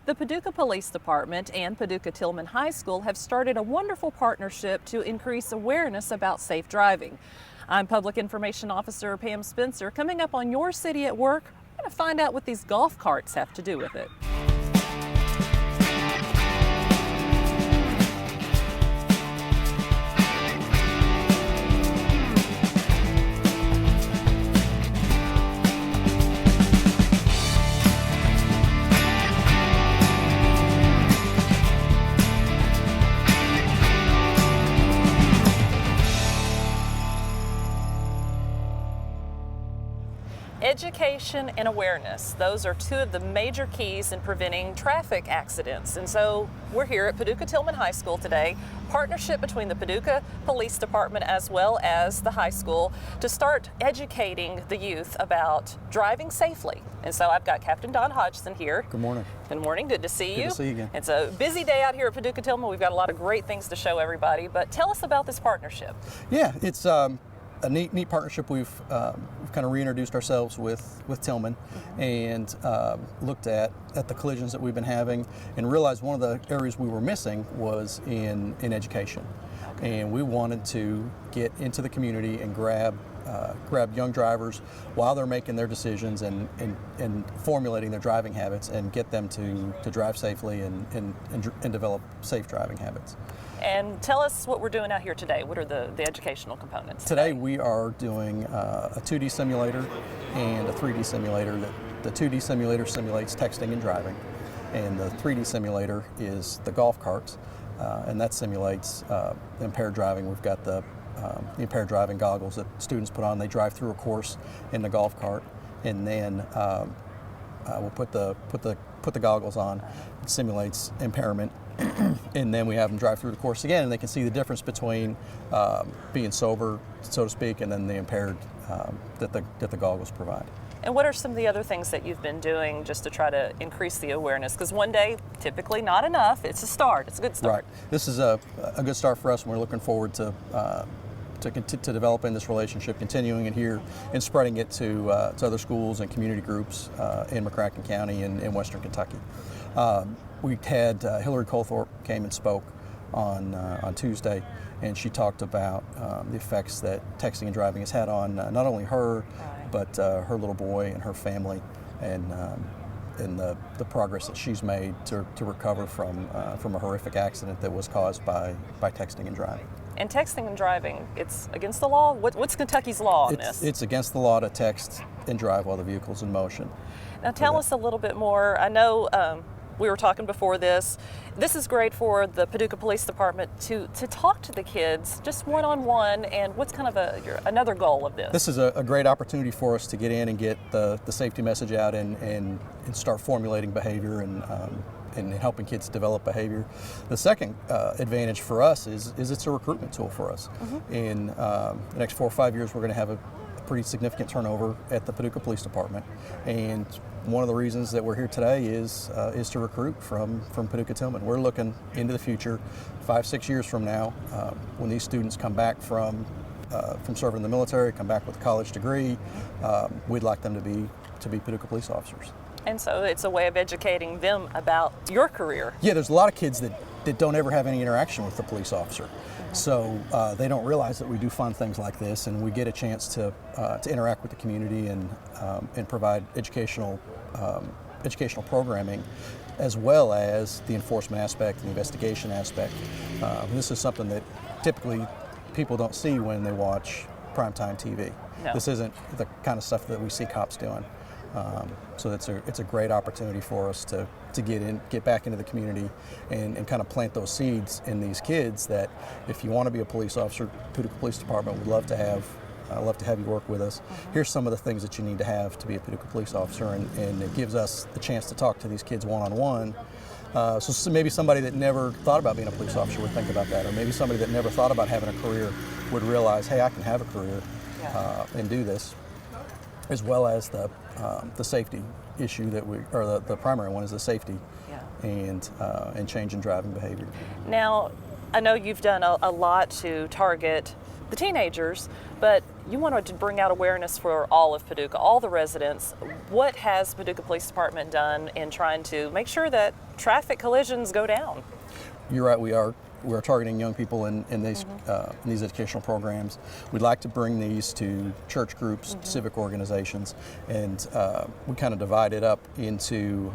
The Paducah Police Department and Paducah Tilghman High School have started a wonderful partnership to increase awareness about safe driving. I'm Public Information Officer Pam Spencer. Coming up on Your City at Work, we're going to find out what these golf carts have to do with it. Education and awareness, those are two of the major keys in preventing traffic accidents. And so we're here at Paducah Tilghman High School today, partnership between the Paducah Police Department as well as the high school to start educating the youth about driving safely. And so I've got Captain Don Hodgson here. Good morning. Good morning, good to see you. Good to see you again. It's a busy day out here at Paducah Tilghman. We've got a lot of great things to show everybody, but tell us about this partnership. Yeah, it's a neat partnership. We've kind of reintroduced ourselves with Tilghman and looked at the collisions that we've been having and realized one of the areas we were missing was in education. Okay. And we wanted to get into the community and grab young drivers while they're making their decisions and formulating their driving habits and get them to drive safely and develop safe driving habits. And tell us what we're doing out here today. What are the educational components? Today we are doing a 2D simulator and a 3D simulator. The 2D simulator simulates texting and driving, and the 3D simulator is the golf carts, and that simulates impaired driving. We've got the impaired driving goggles that students put on. They drive through a course in the golf cart, and then we'll put the goggles on. It simulates impairment. And then we have them drive through the course again, and they can see the difference between being sober, so to speak, and then the impaired that the goggles provide. And what are some of the other things that you've been doing just to try to increase the awareness? Because one day, typically not enough. It's a start. It's a good start. Right. This is a good start for us, and we're looking forward to developing this relationship, continuing it here, and spreading it to other schools and community groups in McCracken County and in Western Kentucky. We had Hillary Colthorpe came and spoke on Tuesday, and she talked about the effects that texting and driving has had on not only her, but her little boy and her family, and the progress that she's made to recover from a horrific accident that was caused by texting and driving. And texting and driving, it's against the law? What's Kentucky's law on this? It's against the law to text and drive while the vehicle's in motion. Now tell us a little bit more. I know we were talking before this. This is great for the Paducah Police Department to talk to the kids just one-on-one, and what's kind of another goal of this? This is a great opportunity for us to get in and get the safety message out and start formulating behavior and helping kids develop behavior. The second advantage for us is it's a recruitment tool for us. Mm-hmm. In the next 4 or 5 years, we're going to have a pretty significant turnover at the Paducah Police Department, and one of the reasons that we're here today is to recruit from Paducah Tilghman. We're looking into the future, 5-6 years from now, when these students come back from serving in the military, come back with a college degree, we'd like them to be Paducah police officers. And so it's a way of educating them about your career. Yeah, there's a lot of kids that don't ever have any interaction with the police officer. So they don't realize that we do fun things like this, and we get a chance to interact with the community and provide educational programming, as well as the enforcement aspect and the investigation aspect. This is something that typically people don't see when they watch primetime TV. No. This isn't the kind of stuff that we see cops doing. So it's a great opportunity for us to get back into the community and kind of plant those seeds in these kids that if you want to be a police officer, Paducah Police Department would love to have you work with us. Mm-hmm. Here's some of the things that you need to have to be a Paducah police officer, and it gives us the chance to talk to these kids one-on-one. So maybe somebody that never thought about being a police officer would think about that, or maybe somebody that never thought about having a career would realize, hey, I can have a career and do this, as well as the safety issue the primary one is the safety and change in driving behavior. Now, I know you've done a lot to target the teenagers, but you wanted to bring out awareness for all of Paducah, all the residents. What has Paducah Police Department done in trying to make sure that traffic collisions go down? You're right, we are targeting young people in these educational programs. We'd like to bring these to church groups, civic organizations, and we kind of divide it up into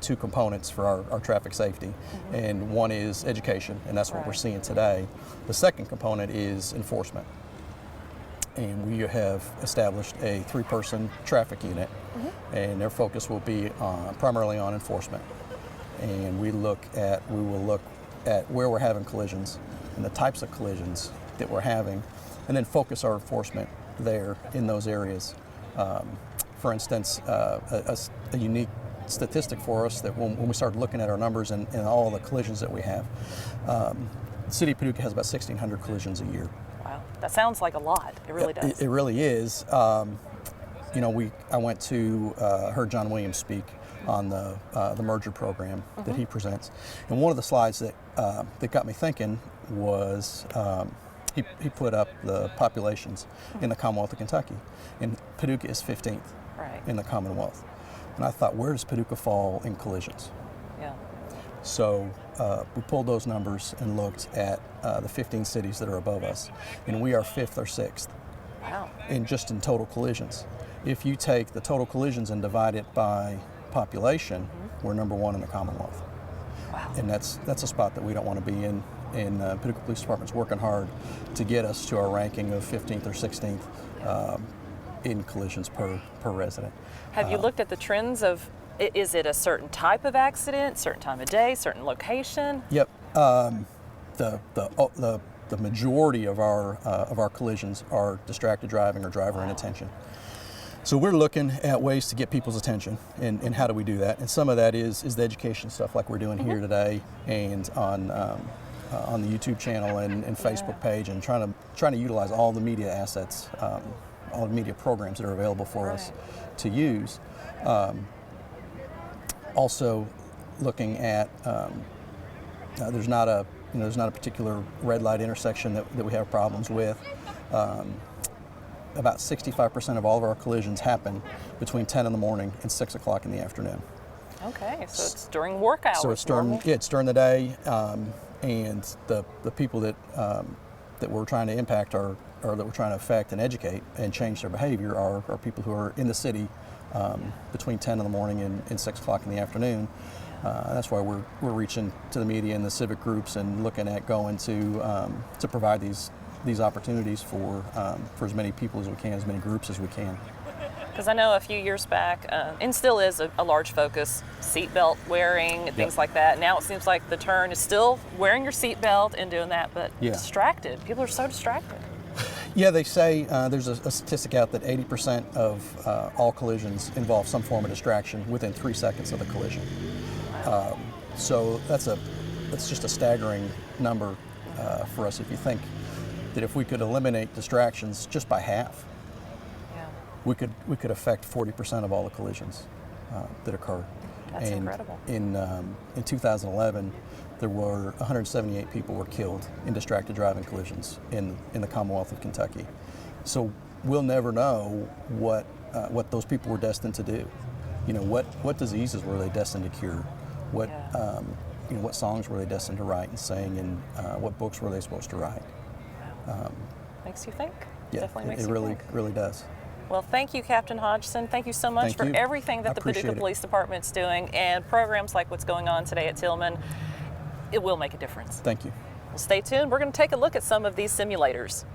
two components for our traffic safety. And one is education, and that's what we're seeing today. The second component is enforcement. And we have established a 3-person traffic unit, and their focus will be primarily on enforcement. And we will look at where we're having collisions and the types of collisions that we're having, and then focus our enforcement there in those areas. For instance, a unique statistic for us that when we started looking at our numbers and all the collisions that we have, the City of Paducah has about 1,600 collisions a year. Wow, that sounds like a lot. It really does. It really is. I heard John Williams speak on the merger program that he presents, and one of the slides that got me thinking was he put up the populations in the Commonwealth of Kentucky, and Paducah is 15th in the Commonwealth. And I thought, where does Paducah fall in collisions? Yeah. So we pulled those numbers and looked at the 15 cities that are above us, and we are 5th or 6th. Wow. In total collisions. If you take the total collisions and divide it by population, we're number 1 in the Commonwealth. Wow. And that's a spot that we don't want to be in. And Paducah Police Department's working hard to get us to our ranking of 15th or 16th in collisions per resident. Have you looked at the trends of, is it a certain type of accident, certain time of day, certain location? Yep. The majority of our collisions are distracted driving or driver inattention. So we're looking at ways to get people's attention, and how do we do that? And some of that is the education stuff like we're doing here today, and on the YouTube channel and Facebook page, and trying to utilize all the media assets, all the media programs that are available for us to use. Also looking at there's not a particular red light intersection that we have problems with. About 65% of all of our collisions happen between 10 in the morning and 6 o'clock in the afternoon. Okay, so it's during work hours. So it's during the day, and the people that we're trying to impact or that we're trying to affect and educate and change their behavior are people who are in the city between 10 in the morning and 6 o'clock in the afternoon. That's why we're reaching to the media and the civic groups and looking at going to provide these opportunities for as many people as we can, as many groups as we can. Because I know a few years back, and still is a large focus, seatbelt wearing, things like that. Now it seems like the turn is still wearing your seatbelt and doing that, but distracted. People are so distracted. Yeah, they say there's a statistic out that 80% of all collisions involve some form of distraction within 3 seconds of the collision. So that's just a staggering number for us. If you think that if we could eliminate distractions just by half, we could affect 40% of all the collisions that occur. That's incredible. In 2011, there were 178 people were killed in distracted driving collisions in the Commonwealth of Kentucky. So we'll never know what those people were destined to do. What diseases were they destined to cure? What songs were they destined to write and sing, and what books were they supposed to write? Makes you think. Yeah, Definitely makes you think. It really does. Well, thank you, Captain Hodgson. Thank you so much for everything that the Paducah Police Department's doing, and programs like what's going on today at Tilghman. It will make a difference. Thank you. Well, stay tuned. We're going to take a look at some of these simulators.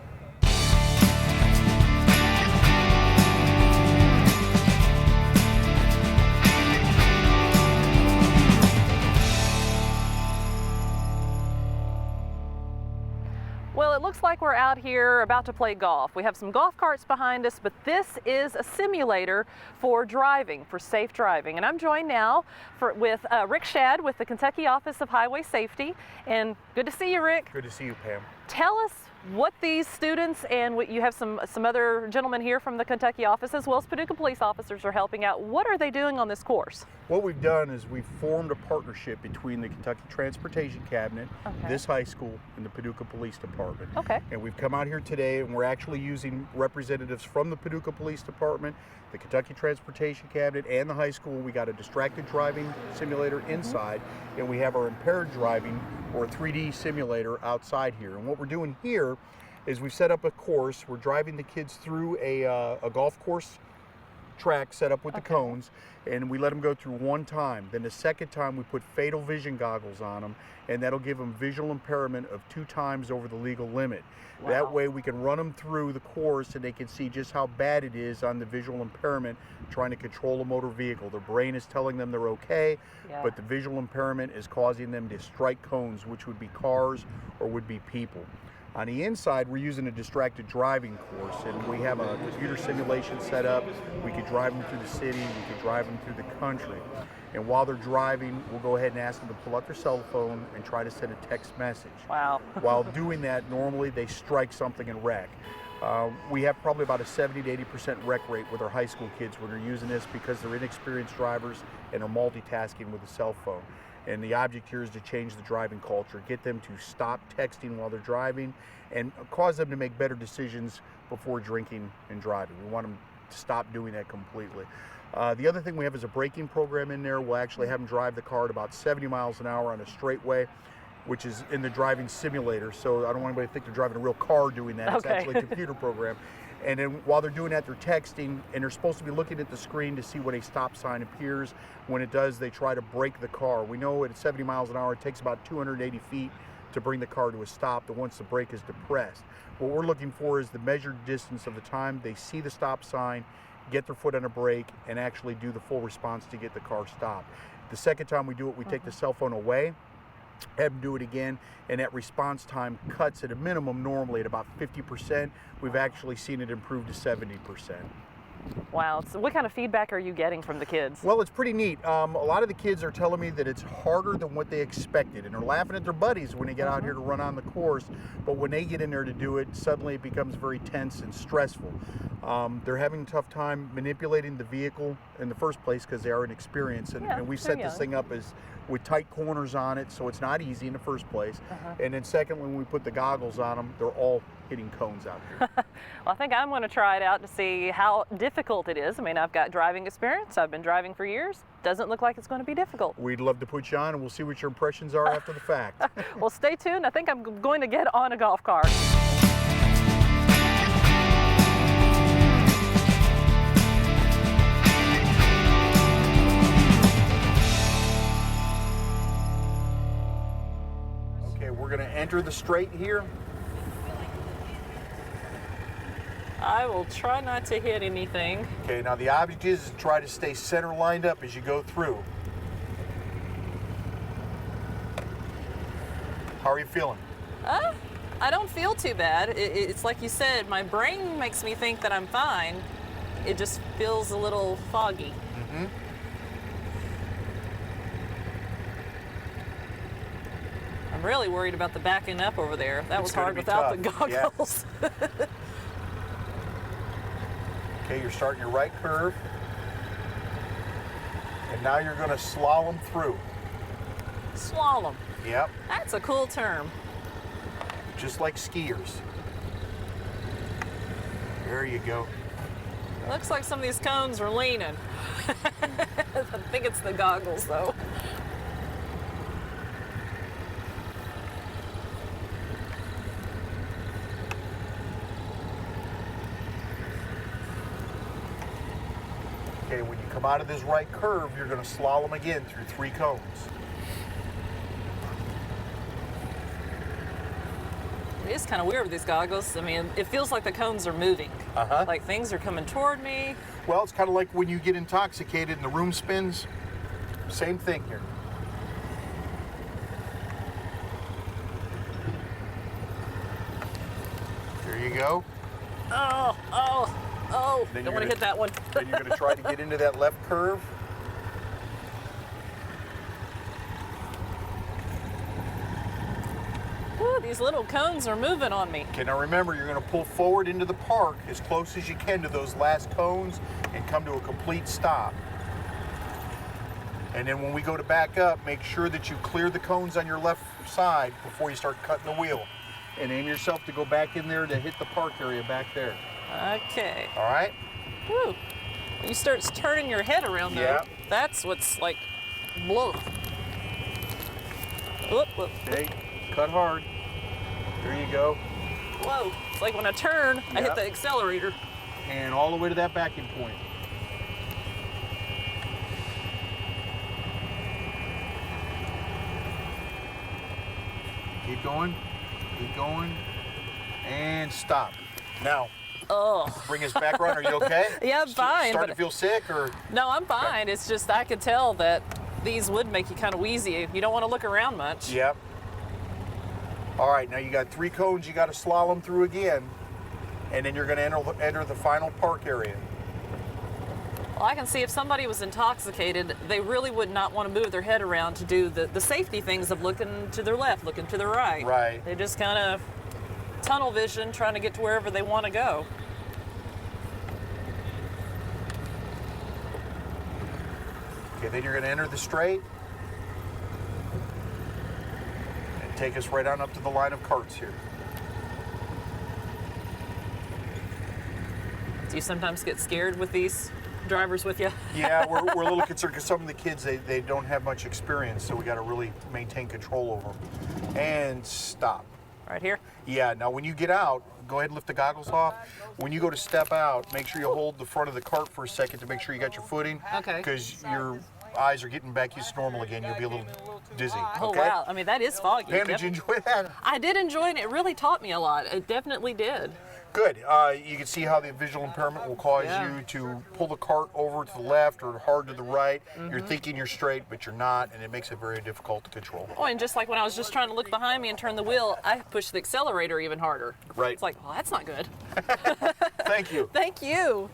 Well, it looks like we're out here about to play golf. We have some golf carts behind us, but this is a simulator for driving, for safe driving. And I'm joined now with Rick Schad with the Kentucky Office of Highway Safety. And good to see you, Rick. Good to see you, Pam. Tell us what these students and what you have some other gentlemen here from the Kentucky office as well as Paducah police officers are helping out. What are they doing on this course? What we've done is we've formed a partnership between the Kentucky Transportation Cabinet, this high school, and the Paducah Police Department. Okay. And we've come out here today and we're actually using representatives from the Paducah Police Department, the Kentucky Transportation Cabinet, and the high school. We got a distracted driving simulator inside, and we have our impaired driving or 3D simulator outside here. And what we're doing here is we've set up a course. We're driving the kids through a golf course track set up with the cones, and we let them go through one time. Then the second time we put fatal vision goggles on them, and that'll give them visual impairment of 2 times over the legal limit. Wow. That way we can run them through the course and they can see just how bad it is on the visual impairment trying to control a motor vehicle. Their brain is telling them they're okay, but the visual impairment is causing them to strike cones, which would be cars or would be people. On the inside, we're using a distracted driving course, and we have a computer simulation set up. We could drive them through the city, we could drive them through the country. And while they're driving, we'll go ahead and ask them to pull out their cell phone and try to send a text message. Wow. While doing that, normally they strike something and wreck. We have probably about a 70 to 80% wreck rate with our high school kids when they're using this because they're inexperienced drivers and are multitasking with a cell phone. And the object here is to change the driving culture, get them to stop texting while they're driving, and cause them to make better decisions before drinking and driving. We want them to stop doing that completely. The other thing we have is a braking program in there. We'll actually have them drive the car at about 70 miles an hour on a straightway, which is in the driving simulator. So I don't want anybody to think they're driving a real car doing that. It's actually a computer program. And then while they're doing that, they're texting, and they're supposed to be looking at the screen to see when a stop sign appears. When it does, they try to brake the car. We know at 70 miles an hour, it takes about 280 feet to bring the car to a stop once the brake is depressed. What we're looking for is the measured distance of the time they see the stop sign, get their foot on a brake, and actually do the full response to get the car stopped. The second time we do it, we take the cell phone away, have them do it again, and that response time cuts at a minimum normally at about 50%. We've actually seen it improve to 70%. Wow. So what kind of feedback are you getting from the kids? Well, it's pretty neat. A lot of the kids are telling me that it's harder than what they expected, and they're laughing at their buddies when they get out here to run on the course, but when they get in there to do it, suddenly it becomes very tense and stressful. They're having a tough time manipulating the vehicle in the first place because they are inexperienced, and we set this thing up as with tight corners on it, so it's not easy in the first place. And then second, when we put the goggles on them, they're all hitting cones out here. Well, I think I'm going to try it out to see how difficult it is. I mean, I've got driving experience. I've been driving for years. Doesn't look like it's going to be difficult. We'd love to put you on, and we'll see what your impressions are after the fact. Well, stay tuned. I think I'm going to get on a golf cart. Okay, we're going to enter the straight here. I will try not to hit anything. Okay, now the object is to try to stay center lined up as you go through. How are you feeling? I don't feel too bad. It's like you said, my brain makes me think that I'm fine. It just feels a little foggy. I'm really worried about the backing up over there. That was hard without the goggles. Yeah. Okay, you're starting your right curve. And now you're going to slalom through. Slalom. Yep. That's a cool term. Just like skiers. There you go. Looks like some of these cones are leaning. I think it's the goggles, though. Okay, when you come out of this right curve, you're going to slalom again through 3 cones. It is kind of weird with these goggles. I mean, it feels like the cones are moving. Like things are coming toward me. Well, it's kind of like when you get intoxicated and the room spins. Same thing here. There you go. Oh, don't want to hit that one. Then you're going to try to get into that left curve. Ooh, these little cones are moving on me. Okay, now remember, you're going to pull forward into the park as close as you can to those last cones and come to a complete stop. And then when we go to back up, make sure that you clear the cones on your left side before you start cutting the wheel. And aim yourself to go back in there to hit the park area back there. Okay. All right? Woo. You start turning your head around though. Yeah. That's what's like, whoa. Whoop, whoop. Okay, cut hard. There you go. Whoa. It's like when I turn, I hit Yep. the accelerator. And all the way to that backing point. Keep going, and stop. Now, bring us back around. Are you okay? Yeah, I'm fine. Starting to feel sick, or? No, I'm fine. It's just I could tell that these would make you kind of wheezy. You don't want to look around much. Yep. All right, now you got 3 cones you got to slalom through again, and then you're going to enter the final park area. Well, I can see if somebody was intoxicated, they really would not want to move their head around to do the safety things of looking to their left, looking to their right. Right. They just kind of tunnel vision, trying to get to wherever they want to go. Okay, then you're going to enter the straight and take us right on up to the line of carts here. Do you sometimes get scared with these drivers with you? Yeah, we're a little concerned because some of the kids, they don't have much experience, so we got to really maintain control over them. And stop. Right here? Yeah, now when you get out, go ahead and lift the goggles off. When you go to step out, make sure you hold the front of the cart for a second to make sure you got your footing. Okay. Because your eyes are getting back used to normal again. You'll be a little dizzy. Oh, Okay? wow. I mean, that is foggy. Pam, did you enjoy that? I did enjoy it. It really taught me a lot. It definitely did. Good. You can see how the visual impairment will cause you to pull the cart over to the left or hard to the right. You're thinking you're straight, but you're not, and it makes it very difficult to control. Oh, and just like when I was just trying to look behind me and turn the wheel, I pushed the accelerator even harder. Right. It's like, well, that's not good. Thank you. Thank you.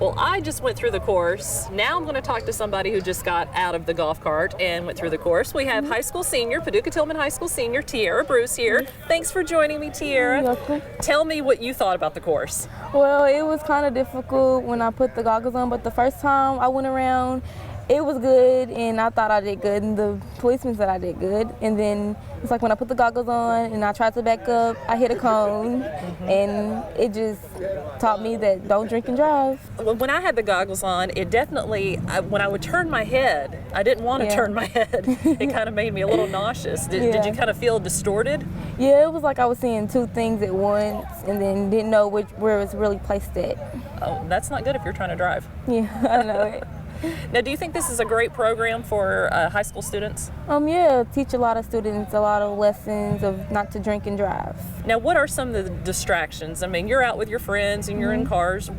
Well, I just went through the course. Now I'm going to talk to somebody who just got out of the golf cart and went through the course. We have high school senior, Paducah Tilghman High School senior, Tierra Bruce here. Thanks for joining me, Tierra. You're welcome. Tell me what you thought about the course. Well, it was kind of difficult when I put the goggles on, but the first time I went around, it was good, and I thought I did good, and the policeman said I did good. And then it's like when I put the goggles on and I tried to back up, I hit a cone, and it just taught me that don't drink and drive. When I had the goggles on, it definitely, when I would turn my head, I didn't want to Yeah. turn my head. It kind of made me a little nauseous. Did Yeah. you kind of feel distorted? Yeah, it was like I was seeing two things at once, and then didn't know where it was really placed at. Oh, that's not good if you're trying to drive. Yeah, I know it. Now, do you think this is a great program for high school students? Yeah, teach a lot of students a lot of lessons of not to drink and drive. Now, what are some of the distractions? I mean, you're out with your friends and you're in cars.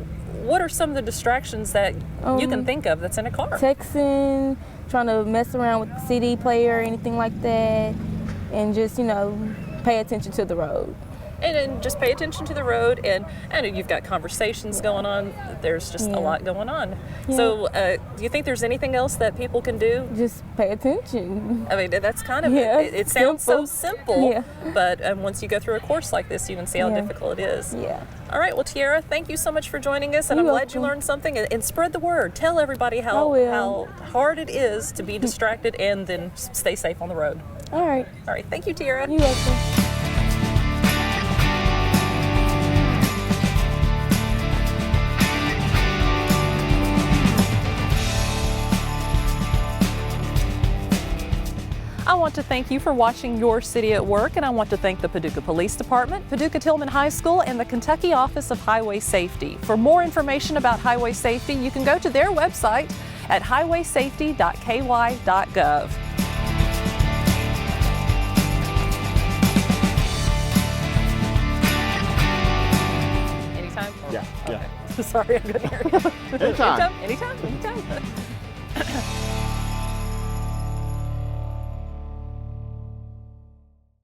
What are some of the distractions that you can think of that's in a car? Texting, trying to mess around with the CD player or anything like that, and just, pay attention to the road. And then just pay attention to the road, and I know you've got conversations going on. There's just a lot going on. Yeah. So do you think there's anything else that people can do? Just pay attention. I mean, that's kind of, Yeah, it sounds so simple. simple, Yeah. but once you go through a course like this, you can see how Yeah. difficult it is. Yeah. All right, well, Tierra, thank you so much for joining us, and You're I'm glad you welcome. learned something, and spread the word. Tell everybody I how will. hard it is to be distracted and then stay safe on the road. All right. All right, thank you, Tierra. You're welcome. I want to thank you for watching Your City at Work, and I want to thank the Paducah Police Department, Paducah Tilghman High School, and the Kentucky Office of Highway Safety. For more information about highway safety, you can go to their website at highwaysafety.ky.gov. Anytime? Yeah. Sorry, I couldn't hear you. Anytime. Anytime?